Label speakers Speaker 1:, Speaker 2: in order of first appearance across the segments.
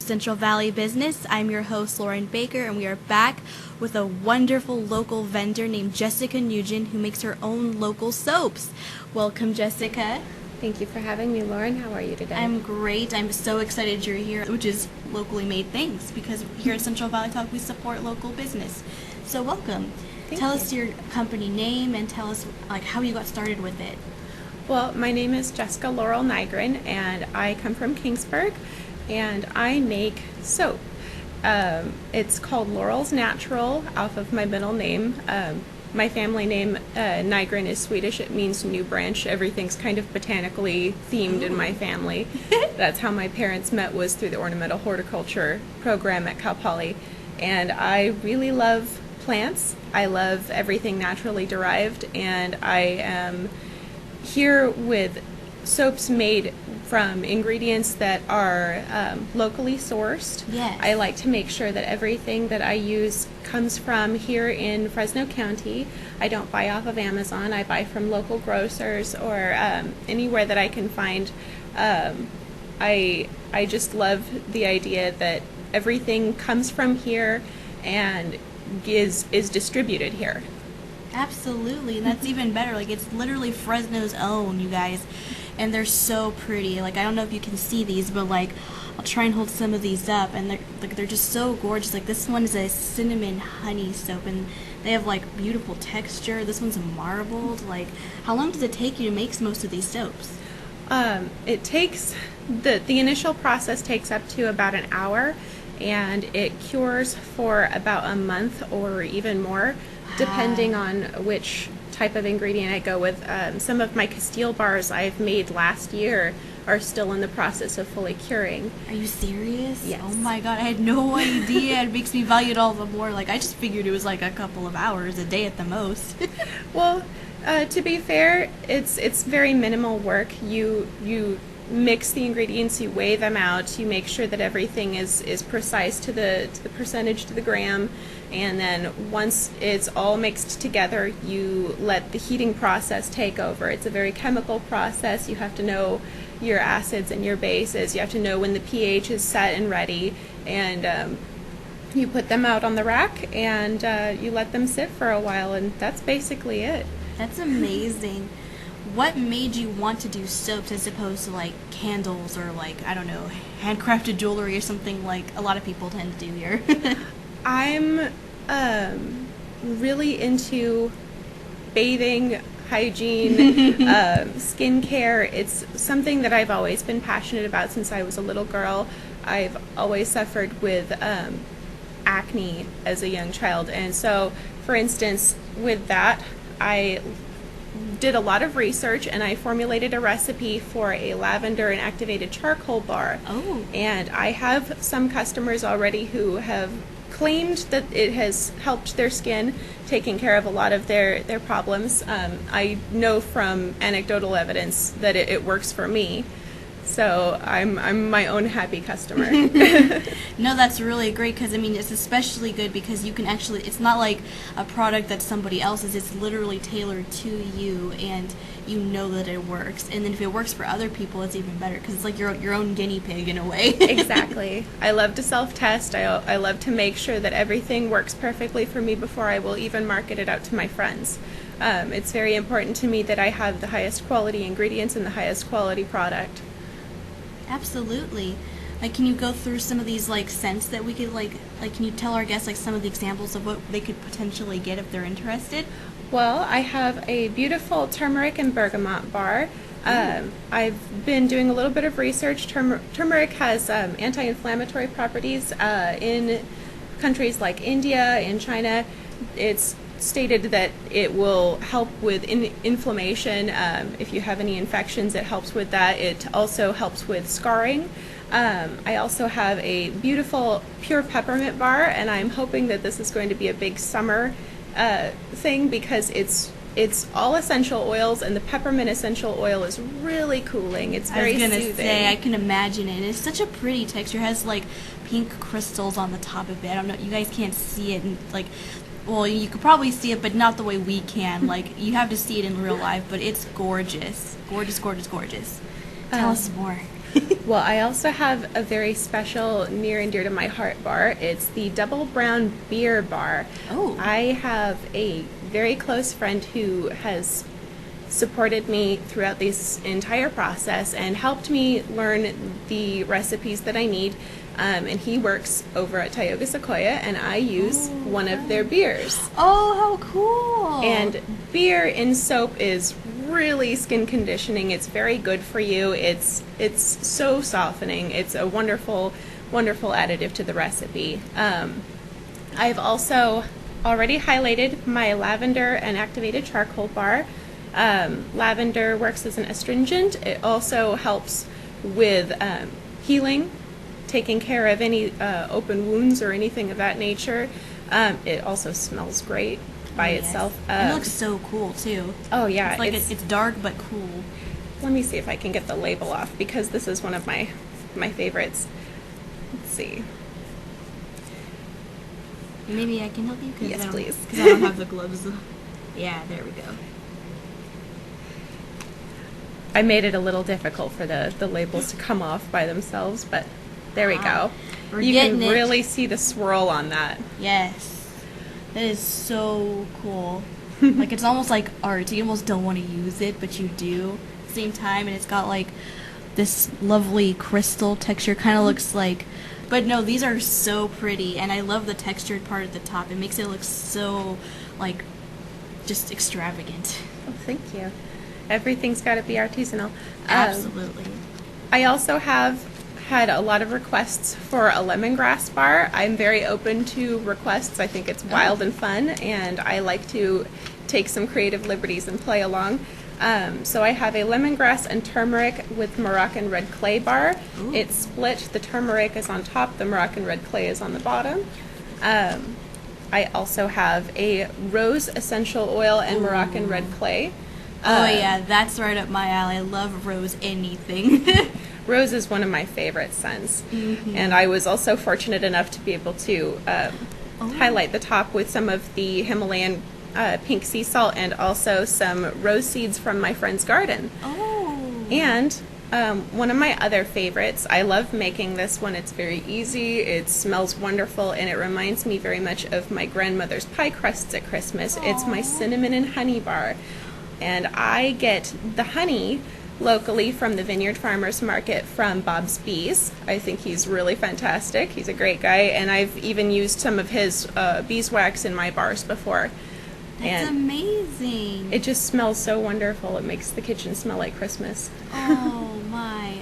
Speaker 1: Central Valley Business. I'm your host, Lauren Baker, and we are back with a wonderful local vendor named Jessica Nygren, who makes her own local soaps. Welcome, Jessica.
Speaker 2: Thank you for having me, Lauren. How are you today?
Speaker 1: I'm great. I'm so excited you're here, which is locally made things, because here at Central Valley Talk, we support local business. So welcome. Tell us your company name and tell us how you got started with it.
Speaker 2: Well, my name is Jessica Laurel Nygren, and I come from Kingsburg, and I make soap. It's called Laurel's Natural, off of my middle name. My family name, Nygren, is Swedish. It means new branch. Everything's kind of botanically themed in my family. That's how my parents met, was through the ornamental horticulture program at Cal Poly. And I really love plants. I love everything naturally derived, and I am here with soaps made from ingredients that are locally sourced.
Speaker 1: Yes.
Speaker 2: I like to make sure that everything that I use comes from here in Fresno County. I don't buy off of Amazon. I buy from local grocers or anywhere that I can find. I just love the idea that everything comes from here and is distributed here.
Speaker 1: Absolutely, and that's even better. It's literally Fresno's own, you guys, and they're so pretty. I don't know if you can see these, but I'll try and hold some of these up, and they're just so gorgeous. This one is a cinnamon honey soap, and they have beautiful texture. This one's marbled. How long does it take you to make most of these soaps?
Speaker 2: It takes the initial process takes up to about an hour, and it cures for about a month or even more, depending on which type of ingredient I go with. Some of my Castile bars I've made last year are still in the process of fully curing.
Speaker 1: Are you serious?
Speaker 2: Yes.
Speaker 1: Oh my god, I had no idea. It makes me value it all the more. I just figured it was a couple of hours a day at the most.
Speaker 2: Well, to be fair, it's very minimal work. You mix the ingredients, you weigh them out, you make sure that everything is precise to the percentage, to the gram, and then once it's all mixed together, you let the heating process take over. It's a very chemical process. You have to know your acids and your bases. You have to know when the pH is set and ready, and you put them out on the rack and you let them sit for a while, and that's basically it.
Speaker 1: That's amazing. What made you want to do soaps as opposed to candles or I don't know, handcrafted jewelry or something a lot of people tend to do here?
Speaker 2: I'm really into bathing, hygiene, skincare. It's something that I've always been passionate about since I was a little girl. I've always suffered with acne as a young child, and so, for instance, with that, I did a lot of research, and I formulated a recipe for a lavender and activated charcoal bar.
Speaker 1: Oh.
Speaker 2: And I have some customers already who have claimed that it has helped their skin, taking care of a lot of their problems. I know from anecdotal evidence that it works for me. So I'm my own happy customer.
Speaker 1: No, that's really great, because it's especially good because you can actually, it's not like a product that somebody else's. It's literally tailored to you, and you know that it works. And then if it works for other people, it's even better, because it's like your own guinea pig in a way.
Speaker 2: Exactly. I love to self-test. I love to make sure that everything works perfectly for me before I will even market it out to my friends. It's very important to me that I have the highest quality ingredients and the highest quality product.
Speaker 1: Absolutely. Can you go through some of these scents that we could can you tell our guests some of the examples of what they could potentially get if they're interested?
Speaker 2: Well, I have a beautiful turmeric and bergamot bar. I've been doing a little bit of research. Turmeric has anti-inflammatory properties in countries like India and China. It's stated that it will help with inflammation. If you have any infections, it helps with that. It also helps with scarring. I also have a beautiful pure peppermint bar, and I'm hoping that this is going to be a big summer thing, because it's all essential oils, and the peppermint essential oil is really cooling. It's very soothing. I was going to say,
Speaker 1: I can imagine it. It's such a pretty texture. It has pink crystals on the top of it. I don't know, you guys can't see it, and well, you could probably see it, but not the way we can. You have to see it in real life, but it's gorgeous. Gorgeous, gorgeous, gorgeous. Tell us more.
Speaker 2: Well, I also have a very special, near and dear to my heart bar. It's the Double Brown Beer Bar.
Speaker 1: Oh.
Speaker 2: I have a very close friend who has supported me throughout this entire process and helped me learn the recipes that I need. And he works over at Tioga Sequoia, and I use one of their beers.
Speaker 1: Oh, how cool!
Speaker 2: And beer in soap is really skin conditioning. It's very good for you. It's so softening. It's a wonderful, wonderful additive to the recipe. I've also already highlighted my lavender and activated charcoal bar. Lavender works as an astringent. It also helps with healing, taking care of any open wounds or anything of that nature. It also smells great by itself.
Speaker 1: It looks so cool too.
Speaker 2: Oh yeah,
Speaker 1: it's like it's dark but cool.
Speaker 2: Let me see if I can get the label off, because this is one of my favorites. Let's see.
Speaker 1: Maybe I can help you?
Speaker 2: Yes, please.
Speaker 1: Because I don't have the gloves. Yeah, there we go.
Speaker 2: I made it a little difficult for the labels to come off by themselves, but there we go. You can really see the swirl on that.
Speaker 1: Yes. That is so cool. Like, it's almost like art. You almost don't want to use it, but you do at the same time. And it's got, like, this lovely crystal texture. Kind of looks like... But no, these are so pretty. And I love the textured part at the top. It makes it look so, like, just extravagant.
Speaker 2: Oh, thank you. Everything's got to be artisanal.
Speaker 1: Absolutely.
Speaker 2: I also have had a lot of requests for a lemongrass bar. I'm very open to requests. I think it's wild and fun, and I like to take some creative liberties and play along. So I have a lemongrass and turmeric with Moroccan red clay bar.
Speaker 1: Ooh.
Speaker 2: It's split. The turmeric is on top. The Moroccan red clay is on the bottom. I also have a rose essential oil and Moroccan red clay.
Speaker 1: Oh yeah, that's right up my alley. I love rose anything.
Speaker 2: Rose is one of my favorite scents. And I was also fortunate enough to be able to highlight the top with some of the Himalayan pink sea salt and also some rose seeds from my friend's garden.
Speaker 1: Oh.
Speaker 2: And one of my other favorites, I love making this one. It's very easy, it smells wonderful, and it reminds me very much of my grandmother's pie crusts at Christmas.
Speaker 1: Aww.
Speaker 2: It's my cinnamon and honey bar. And I get the honey locally from the Vineyard Farmers Market from Bob's Bees. I think he's really fantastic. He's a great guy, and I've even used some of his beeswax in my bars before.
Speaker 1: That's amazing.
Speaker 2: It just smells so wonderful. It makes the kitchen smell like Christmas.
Speaker 1: Oh my.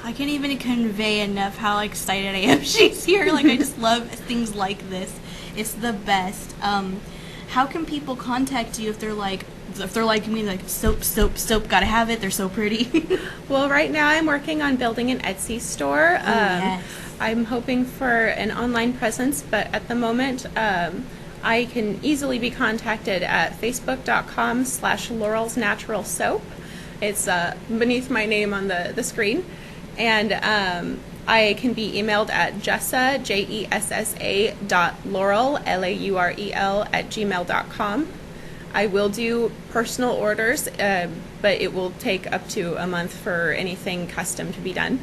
Speaker 1: I can't even convey enough how excited I am she's here. Like, I just love things like this. It's the best. How can people contact you if they're like me, like soap, gotta have it, they're so pretty?
Speaker 2: Well, right now I'm working on building an Etsy store.
Speaker 1: Yes.
Speaker 2: I'm hoping for an online presence, but at the moment I can easily be contacted at facebook.com/Laurel's Natural Soap. It's beneath my name on the screen. And I can be emailed at Jessa, Jessa.Laurel, Laurel, @gmail.com. I will do personal orders, but it will take up to a month for anything custom to be done.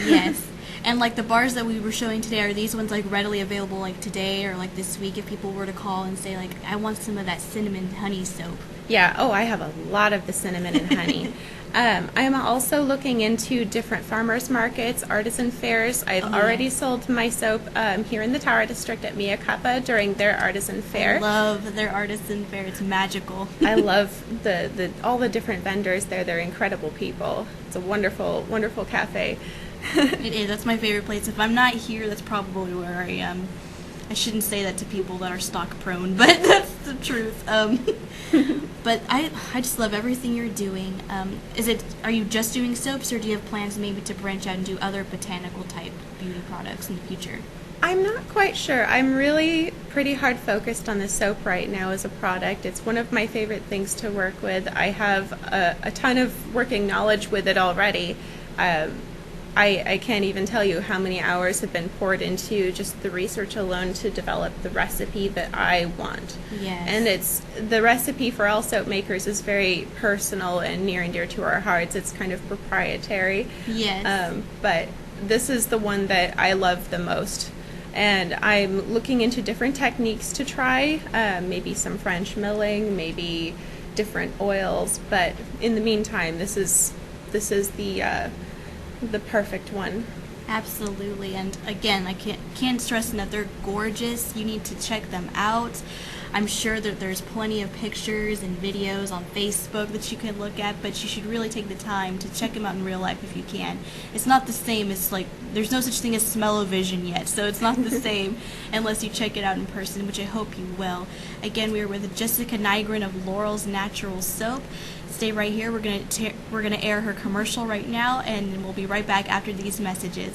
Speaker 1: Yes. And like the bars that we were showing today, are these ones like readily available like today or like this week if people were to call and say like, I want some of that cinnamon honey soap?
Speaker 2: Yeah, I have a lot of the cinnamon and honey. I'm also looking into different farmers markets, artisan fairs. I've already sold my soap here in the Tower District at Mia Kappa during their artisan fair.
Speaker 1: I love their artisan fair. It's magical.
Speaker 2: I love all the different vendors there. They're incredible people. It's a wonderful, wonderful cafe.
Speaker 1: It is. That's my favorite place. If I'm not here, that's probably where I am. I shouldn't say that to people that are stock prone, but that's the truth. But I just love everything you're doing. Are you just doing soaps, or do you have plans maybe to branch out and do other botanical type beauty products in the future?
Speaker 2: I'm not quite sure. I'm really pretty hard focused on the soap right now as a product. It's one of my favorite things to work with. I have a ton of working knowledge with it already. I can't even tell you how many hours have been poured into just the research alone to develop the recipe that I want.
Speaker 1: Yes.
Speaker 2: And the recipe for all soap makers is very personal and near and dear to our hearts. It's kind of proprietary.
Speaker 1: Yes.
Speaker 2: But this is the one that I love the most. And I'm looking into different techniques to try, maybe some French milling, maybe different oils. But in the meantime, this is the perfect one.
Speaker 1: Absolutely, and again, I can't stress enough, they're gorgeous. You need to check them out. I'm sure that there's plenty of pictures and videos on Facebook that you can look at, but you should really take the time to check them out in real life if you can. It's not the same as, like, there's no such thing as smell-o-vision yet, so it's not the same unless you check it out in person, which I hope you will. Again, we are with Jessica Nygren of Laurel's Natural Soap. Stay right here. We're gonna air her commercial right now, and we'll be right back after these messages.